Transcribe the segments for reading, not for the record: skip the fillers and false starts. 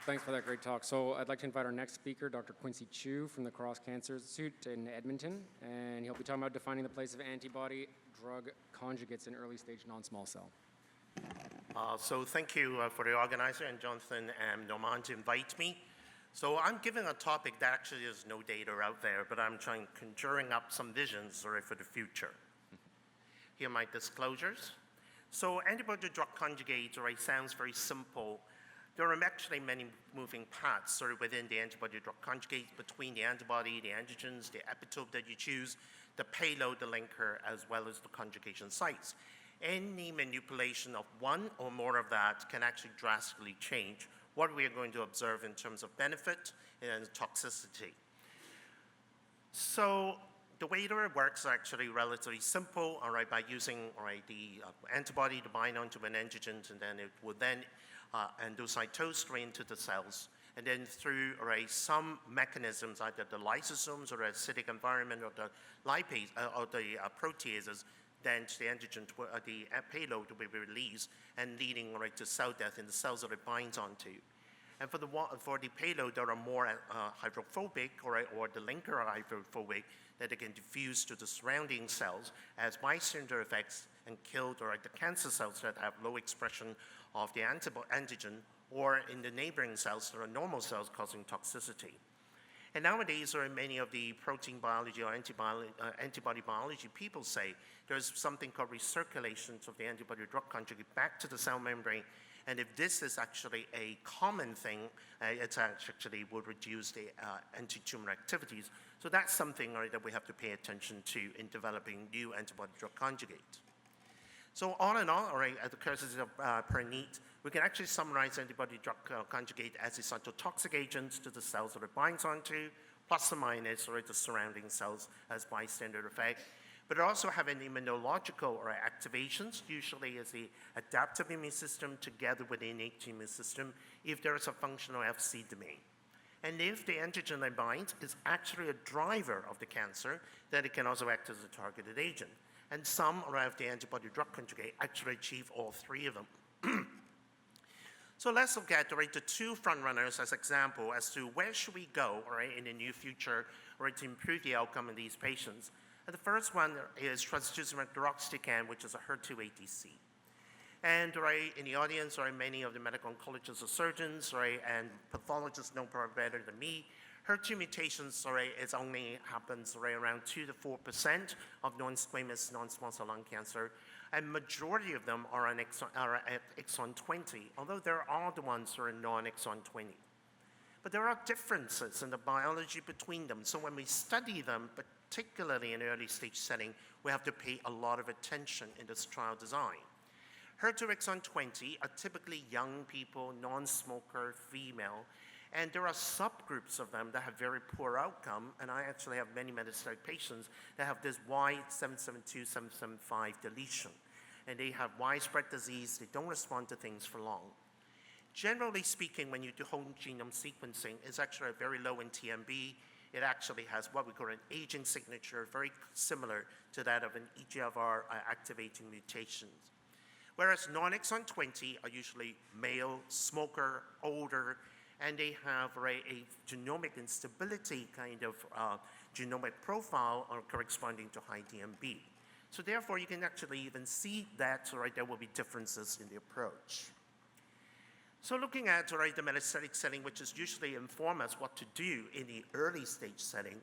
Thanks for that great talk. So I'd like to invite our next speaker, Dr. Quincy Chu from the Cross Cancer Institute in Edmonton, and he'll be talking about defining the place of antibody-drug conjugates in early-stage non-small cell. So thank you for the organizer and Jonathan and Normand to invite me. So I'm giving a topic that actually is no data out there, but I'm conjuring up some visions for the future. Here are my disclosures. So antibody-drug conjugate sounds very simple. There are actually many moving parts within the antibody-drug conjugate between the antibody, the antigens, the epitope that you choose, the payload, the linker, as well as the conjugation sites. Any manipulation of one or more of that can actually drastically change what we are going to observe in terms of benefit and toxicity. So the way that it works is actually relatively simple, by using the antibody to bind onto an antigen, and then it would then endocytose into the cells. And then through some mechanisms, either the lysosomes or the acidic environment or the lipase or the proteases, then the antigen, the payload will be released and leading to cell death in the cells that it binds onto. And for the payload that are more hydrophobic or the linker are hydrophobic, that they can diffuse to the surrounding cells as bystander effects and kill the cancer cells that have low expression of the antigen, or in the neighboring cells that are normal cells causing toxicity. And nowadays, many of the protein biology or antibody biology people say there's something called recirculation of the antibody-drug conjugate back to the cell membrane. And if this is actually a common thing, it actually would reduce the anti-tumor activities. So that's something that we have to pay attention to in developing new antibody-drug conjugate. So all in all, at the courtesy of Perneet, we can actually summarize antibody-drug conjugate as a cytotoxic agent to the cells that it binds onto, plus or minus the surrounding cells as bystander effect. But it also have an immunological activations, usually as the adaptive immune system together with the innate immune system, if there is a functional Fc domain. And if the antigen that binds is actually a driver of the cancer, then it can also act as a targeted agent. And some of the antibody-drug conjugate actually achieve all three of them. So let's look at the two frontrunners as example as to where should we go in the near future to improve the outcome in these patients. And the first one is trastuzumab deruxtecan, which is a HER2 ADC. And in the audience are many of the medical oncologists or surgeons and pathologists know probably better than me. HER2 mutations it only happens around 2 to 4% of non-squamous non-small cell lung cancer, and majority of them are at exon 20, although there are the ones who are non-exon 20. But there are differences in the biology between them, so when we study them, particularly in early stage setting, we have to pay a lot of attention in this trial design. HER2 exon 20 are typically young people, non-smoker, female, and there are subgroups of them that have very poor outcome, and I actually have many metastatic patients that have this Y772, 775 deletion. And they have widespread disease, they don't respond to things for long. Generally speaking, when you do whole genome sequencing, it's actually very low in TMB. It actually has what we call an aging signature, very similar to that of an EGFR activating mutations. Whereas non-exon 20 are usually male, smoker, older, and they have a genomic instability kind of genomic profile corresponding to high DMB. So therefore, you can actually even see that there will be differences in the approach. So looking at the metastatic setting, which is usually inform us what to do in the early stage setting,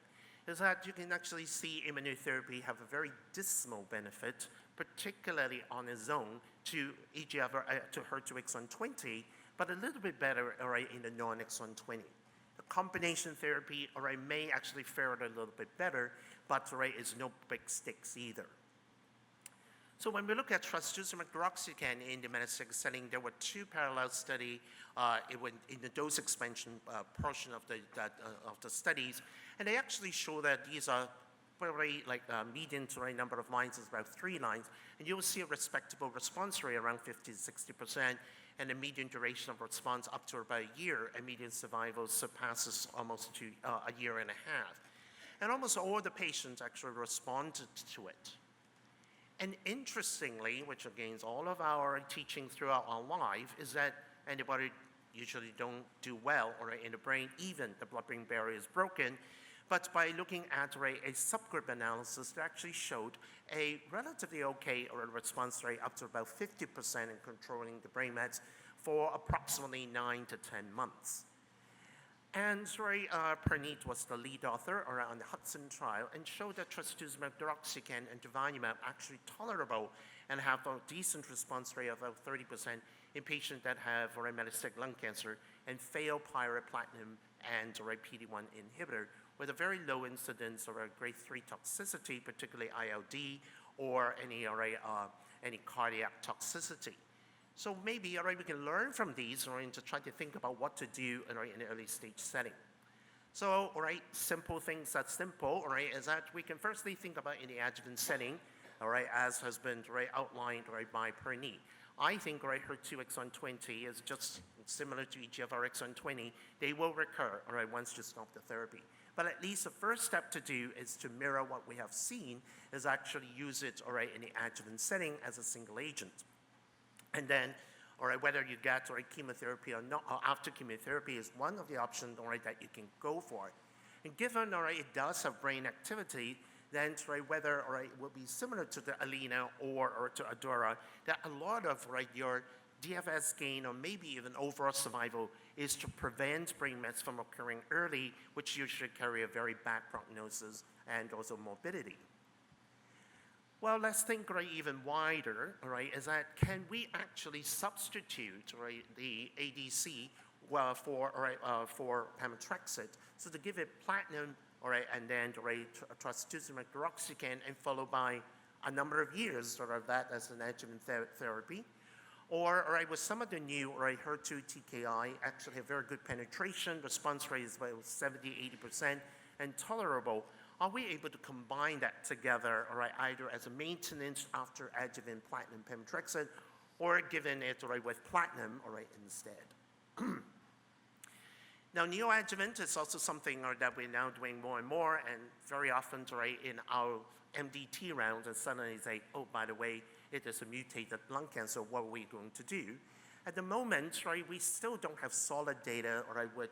is that you can actually see immunotherapy have a very dismal benefit, particularly on its own to EGFR, to HER2 exon 20, but a little bit better in the non-exon 20. The combination therapy may actually fare a little bit better, but it's no big sticks either. So when we look at trastuzumab deruxtecan in the metastatic setting, there were two parallel studies in the dose expansion portion of the studies, and they actually show that these are probably median number of lines is about 3 lines, and you will see a respectable response rate around 50 to 60%, and a median duration of response up to about a year, and median survival surpasses almost to a year and a half. And almost all the patients actually responded to it. And interestingly, which again is all of our teaching throughout our life, is that antibody usually don't do well, all right, in the brain, even the blood-brain barrier is broken. But by looking at a subgroup analysis, that actually showed a relatively okay response rate up to about 50% in controlling the brain mets for approximately 9 to 10 months. And Praneeth was the lead author on the Hudson trial and showed that trastuzumab deruxtecan and durvalumab actually tolerable and have a decent response rate of about 30% in patients that have metastatic lung cancer and fail pyroplatinum and PD-1 inhibitor with a very low incidence of grade 3 toxicity, particularly ILD or any cardiac toxicity. So maybe we can learn from these to try to think about what to do in an early stage setting. So simple things that's simple is that we can firstly think about in the adjuvant setting, as has been outlined by Praneeth. I think HER2 exon 20 is just similar to EGFR exon 20. They will recur once you stop the therapy. But at least the first step to do is to mirror what we have seen, is actually use it in the adjuvant setting as a single agent. And then, whether you get chemotherapy or not, or after chemotherapy is one of the options that you can go for. And given it does have brain activity, then whether it will be similar to the ELINA or to ADAURA, that a lot of your DFS gain or maybe even overall survival is to prevent brain mets from occurring early, which usually carry a very bad prognosis and also morbidity. Well, let's think even wider, is that can we actually substitute the ADC for pemetrexed? So to give it platinum, and then trastuzumab deruxtecan, and followed by a number of years of that as an adjuvant therapy. Or with some of the new HER2 TKI actually have very good penetration, response rate is about 70–80%, and tolerable. Are we able to combine that together, either as a maintenance after adjuvant platinum pemetrexed, or given it with platinum instead? Now, neoadjuvant is also something that we're now doing more and more, and very often in our MDT rounds, and suddenly say, oh, by the way, it is a mutated lung cancer, what are we going to do? At the moment, we still don't have solid data with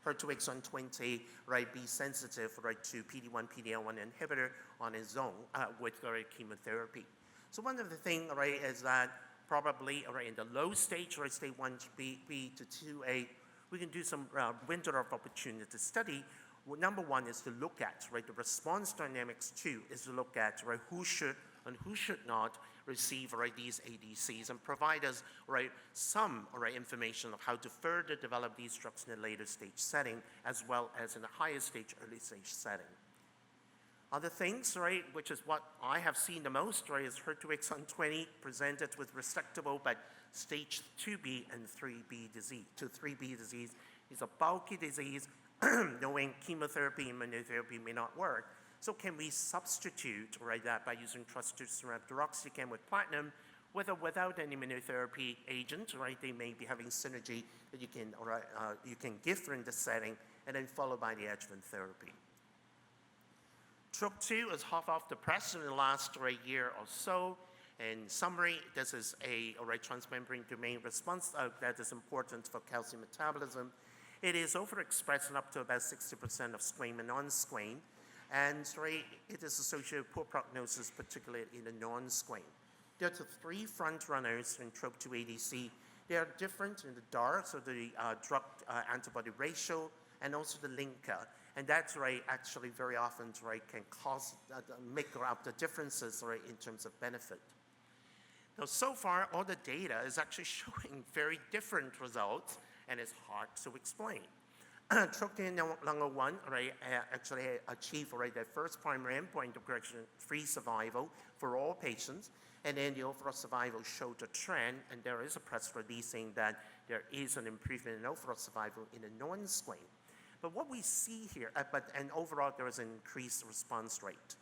HER2 exon 20, be sensitive to PD-1, PD-L1 inhibitor on its own with chemotherapy. So one of the things is that probably in the low stage, stage 1B to 2A, we can do some window of opportunity to study. Well, number one is to look at the response dynamics. Two is to look at who should and who should not receive these ADCs and provide us some information of how to further develop these drugs in a later stage setting as well as in a higher stage, early stage setting. Other things, which is what I have seen the most, is HER2 exon 20 presented with resectable but stage 2B and 3B disease. 3B disease is a bulky disease, knowing chemotherapy and immunotherapy may not work. So can we substitute that by using trastuzumab deruxtecan with platinum, with or without an immunotherapy agent, They may be having synergy that you can give in this setting, and then followed by the adjuvant therapy. TROP2 is hot off the press in the last year or so. In summary, this is a transmembrane domain response that is important for calcium metabolism. It is overexpressed in up to about 60% of squamous and non-squamous. And it is associated with poor prognosis, particularly in the non-squamous. There are the three front runners in TROP2 ADC. They are different in the DAR, so the drug antibody ratio, and also the linker. And that's actually very often can cause make up the differences in terms of benefit. Now, so far, all the data is actually showing very different results, and it's hard to explain. TROPION-Lung01 actually achieved their first primary endpoint of progression-free survival for all patients, and then the overall survival showed a trend, and there is a press release saying that there is an improvement in overall survival in the non-squamous. But what we see here, and overall there is an increased response rate.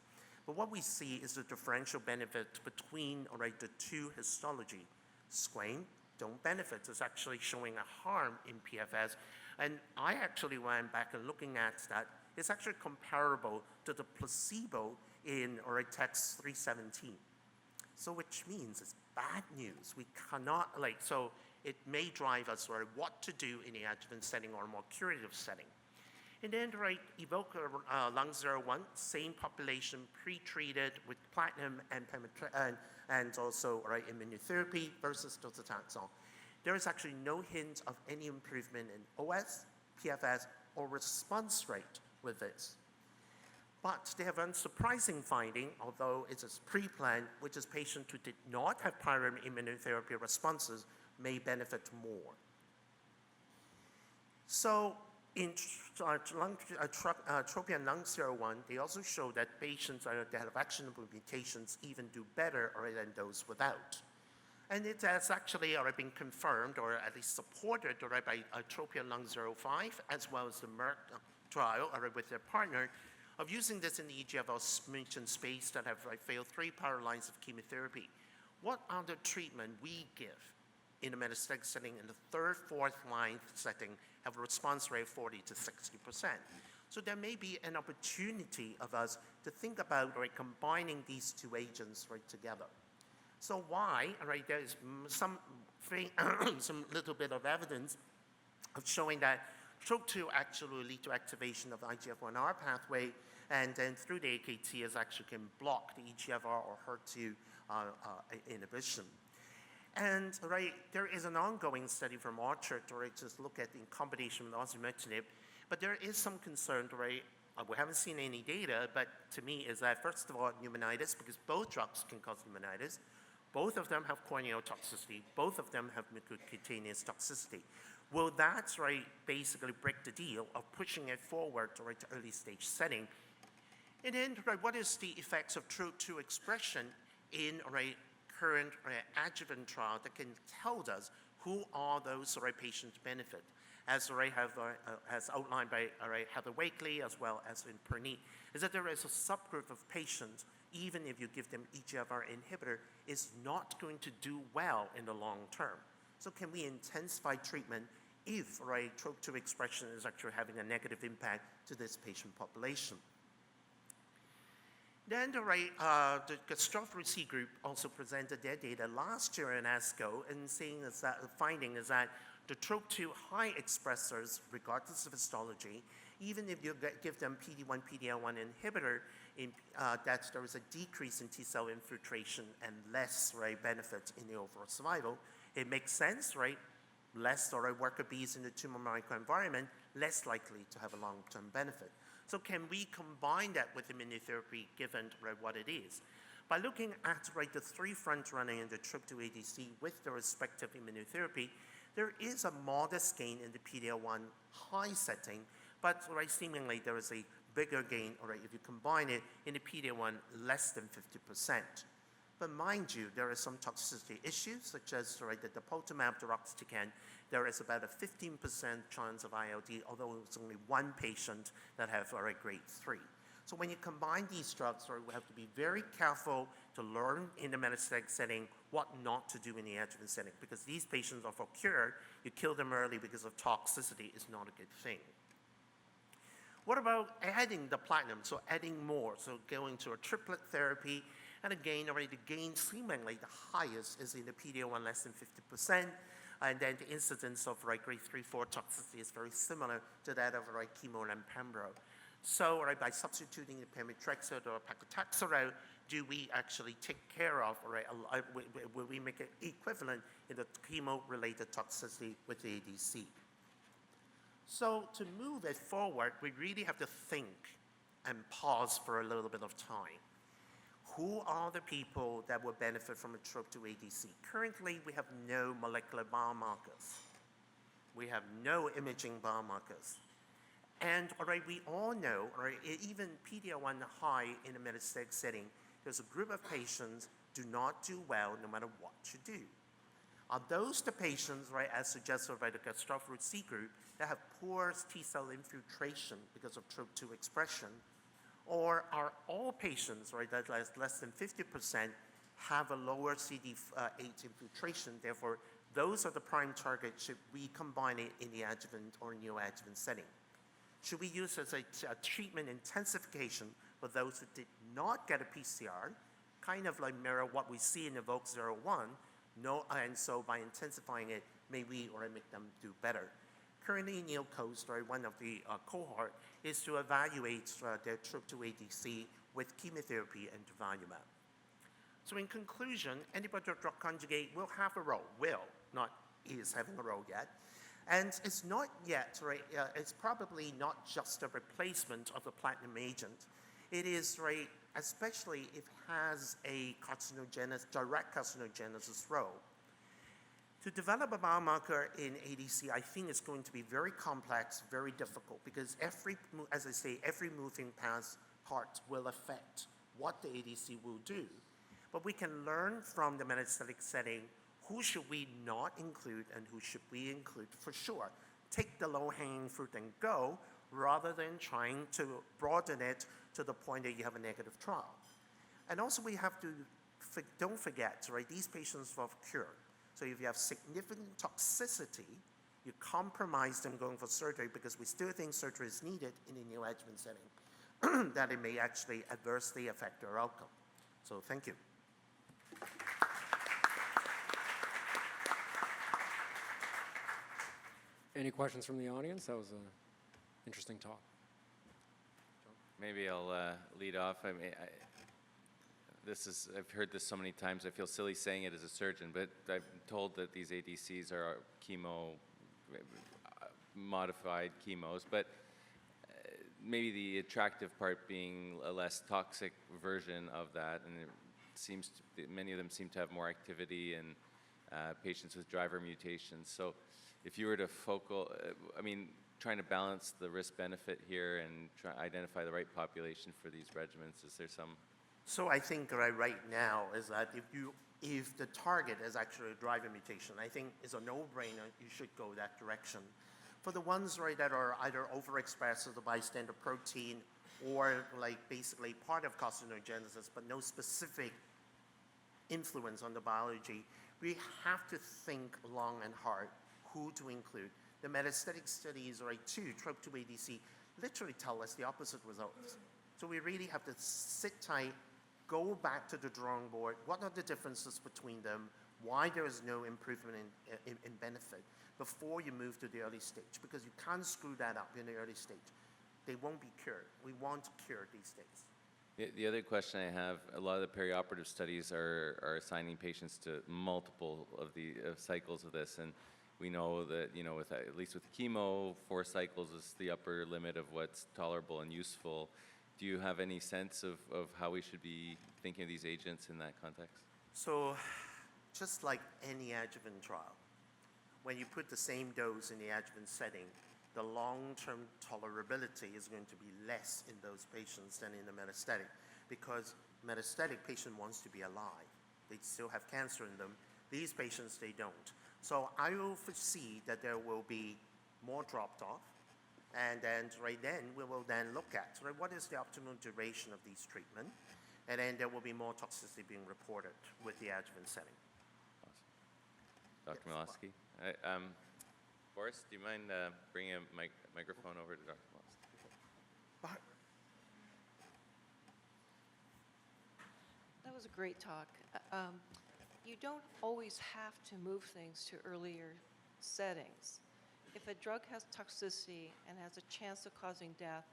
But what we see is the differential benefit between the two histology. Squamous don't benefit. It's actually showing a harm in PFS. And I actually went back and looking at that. It's actually comparable to the placebo in TEX 317. So which means it's bad news. We cannot, so it may drive us what to do in the adjuvant setting or more curative setting. And then, EVOKE Lung-01, same population, pre-treated with platinum and also immunotherapy versus docetaxel. There is actually no hint of any improvement in OS, PFS, or response rate with this. But they have one surprising finding, although it is pre-planned, which is patients who did not have prior immunotherapy responses may benefit more. So in Tropion Lung-01, they also show that patients that have actionable mutations even do better than those without. And it has actually already been confirmed, or at least supported by Tropion Lung-05, as well as the Merck trial with their partner, of using this in the EGFR mutant space that have failed 3 prior lines of chemotherapy. What other treatment we give in a metastatic setting in the 3rd, 4th line setting have a response rate of 40 to 60%. So there may be an opportunity of us to think about combining these 2 agents together. So why? There is some little bit of evidence of showing that TROP2 actually will lead to activation of the IGF-1R pathway, and then through the AKT is actually can block the EGFR or HER2 inhibition. And there is an ongoing study from Orchard just look at in combination with osimertinib, but there is some concern. We haven't seen any data, but to me is that first of all pneumonitis, because both drugs can cause pneumonitis. Both of them have corneal toxicity. Both of them have mucocutaneous toxicity. Will that basically break the deal of pushing it forward to early stage setting? And then what is the effects of TROP2 expression in current adjuvant trial that can tell us who are those patients benefit, as has outlined by Heather Wakely as well as in Perneat, is that there is a subgroup of patients, even if you give them EGFR inhibitor, is not going to do well in the long term. So can we intensify treatment if TROP2 expression is actually having a negative impact to this patient population? Then the Gastropher group also presented their data last year in ASCO, and seeing is that the finding is that the TROP2 high expressors, regardless of histology, even if you give them PD-1, PD-L1 inhibitor, that there is a decrease in T-cell infiltration and less benefit in the overall survival. It makes sense, less worker bees in the tumor microenvironment, less likely to have a long-term benefit. So can we combine that with immunotherapy given what it is? By looking at the 3 front-running in the TROP2 ADC with the respective immunotherapy, there is a modest gain in the PD-L1 high setting, but seemingly there is a bigger gain if you combine it in the PD-L1 less than 50%. But mind you, there are some toxicity issues, such as the dapoltamab deruxtecan. There is about a 15% chance of ILD, although it's only 1 patient that have grade 3. So when you combine these drugs, we have to be very careful to learn in the metastatic setting what not to do in the adjuvant setting, because these patients are for cure. You kill them early because of toxicity is not a good thing. What about adding the platinum, so adding more, so going to a triplet therapy? And again, the gain seemingly the highest is in the PD-L1 less than 50%, and then the incidence of grade 3/4 toxicity is very similar to that of chemo and pembro. So by substituting the pemetrexed or paclitaxel, do we actually take care of, will we make it equivalent in the chemo-related toxicity with the ADC? So to move it forward, we really have to think and pause for a little bit of time. Who are the people that will benefit from a TROP2 ADC? Currently, we have no molecular biomarkers. We have no imaging biomarkers. And we all know, even PD-L1 high in a metastatic setting, there's a group of patients do not do well no matter what you do. Are those the patients, as suggested by the Gastropher group, that have poor T-cell infiltration because of TROP2 expression? Or are all patients, that less than 50% have a lower CD8 infiltration? Therefore, those are the prime targets. Should we combine it in the adjuvant or neoadjuvant setting? Should we use as a treatment intensification for those who did not get a PCR, kind of mirror what we see in EVOKE-01, and so by intensifying it, may we or make them do better. Currently in ELIXR, one of the cohort is to evaluate their TROP2 ADC with chemotherapy and durvalumab. So in conclusion, antibody-drug conjugate will have a role, not is having a role yet. And it's not yet, right, it's probably not just a replacement of a platinum agent. It is, right, especially if it has a direct carcinogenesis role. To develop a biomarker in ADC, I think it's going to be very complex, very difficult, because as I say, every moving part will affect what the ADC will do. But we can learn from the metastatic setting who should we not include and who should we include for sure. Take the low-hanging fruit and go, rather than trying to broaden it to the point that you have a negative trial. And also we have to, don't forget, right, these patients have cured. So if you have significant toxicity, you compromise them going for surgery because we still think surgery is needed in a neoadjuvant setting, that it may actually adversely affect their outcome. So thank you. Any questions from the audience? That was an interesting talk. Maybe I'll lead off. I mean, I've heard this so many times, I feel silly saying it as a surgeon, but I'm told that these ADCs are modified chemos, but maybe the attractive part being a less toxic version of that, and many of them seem to have more activity in patients with driver mutations. So if you were to trying to balance the risk-benefit here and identify the right population for these regimens, is there some? So I think right now is that if the target is actually a driver mutation, I think it's a no-brainer, you should go that direction. For the ones, right, that are either overexpressed as a bystander protein or like basically part of carcinogenesis but no specific influence on the biology, we have to think long and hard who to include. The metastatic studies, right, too, TROP2 ADC, literally tell us the opposite results. So we really have to sit tight, go back to the drawing board. What are the differences between them? Why there is no improvement in benefit before you move to the early stage? Because you can't screw that up in the early stage. They won't be cured. We want to cure these days. The other question I have, a lot of the perioperative studies are assigning patients to multiple of the cycles of this, and we know that, at least with chemo, 4 cycles is the upper limit of what's tolerable and useful. Do you have any sense of how we should be thinking of these agents in that context? So just like any adjuvant trial, when you put the same dose in the adjuvant setting, the long-term tolerability is going to be less in those patients than in the metastatic, because metastatic patient wants to be alive. They still have cancer in them. These patients, they don't. So I will foresee that there will be more dropped off, and then we will then look at what is the optimal duration of these treatment, and then there will be more toxicity being reported with the adjuvant setting. Awesome. Dr. Malosky? Boris, do you mind bringing a microphone over to Dr. Malosky? That was a great talk. You don't always have to move things to earlier settings. If a drug has toxicity and has a chance of causing death,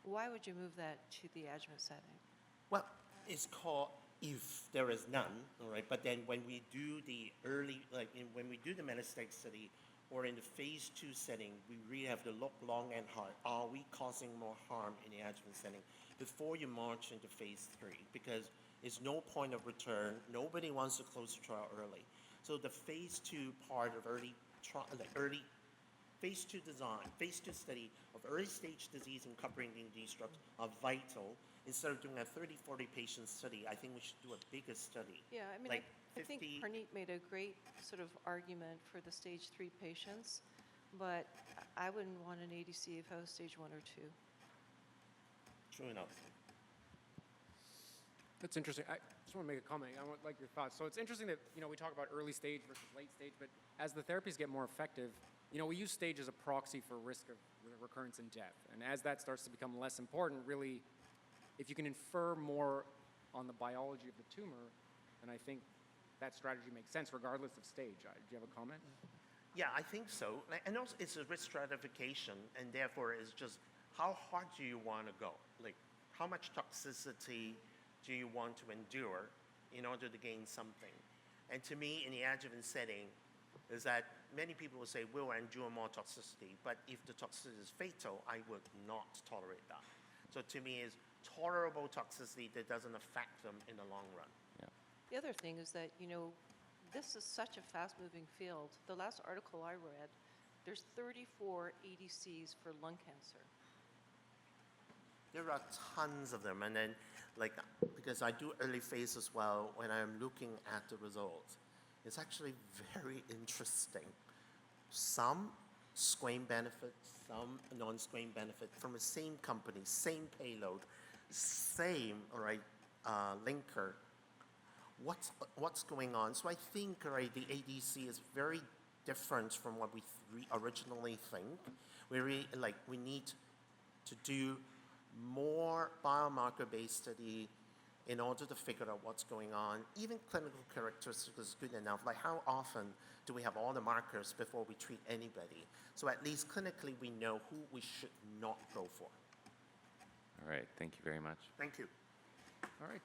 why would you move that to the adjuvant setting? Well, it's called if there is none, all right? But then when we do the when we do the metastatic study or in the phase 2 setting, we really have to look long and hard. Are we causing more harm in the adjuvant setting before you march into phase 3? Because it's no point of return. Nobody wants to close the trial early. So the phase 2 part of phase 2 design, phase 2 study of early stage disease incorporating these drugs are vital. Instead of doing a 30, 40 patient study, I think we should do a bigger study. Yeah, I mean, like I think Parneet made a great sort of argument for the stage 3 patients, but I wouldn't want an ADC if I was stage 1 or 2. True enough. That's interesting. I just want to make a comment. I want like your thoughts. So it's interesting that we talk about early stage versus late stage, but as the therapies get more effective, we use stage as a proxy for risk of recurrence and death. And as that starts to become less important, really, if you can infer more on the biology of the tumor, then I think that strategy makes sense regardless of stage. Do you have a comment? Yeah, I think so. And also, it's a risk stratification, and therefore, it's just how hard do you want to go? Like, how much toxicity do you want to endure in order to gain something? And to me, in the adjuvant setting, is that many people will say, we'll endure more toxicity, but if the toxicity is fatal, I would not tolerate that. So to me, it's tolerable toxicity that doesn't affect them in the long run. The other thing is that, this is such a fast-moving field. The last article I read, there's 34 ADCs for lung cancer. There are tons of them, and then, because I do early phase as well, when I'm looking at the results, it's actually very interesting. Some squame benefit, some non-squame benefit from the same company, same payload, same linker. What's going on? So I think the ADC is very different from what we originally think. We need to do more biomarker-based study in order to figure out what's going on. Even clinical characteristics is good enough. Like, how often do we have all the markers before we treat anybody? So at least clinically we know who we should not go for. All right, thank you very much. Thank you. All right.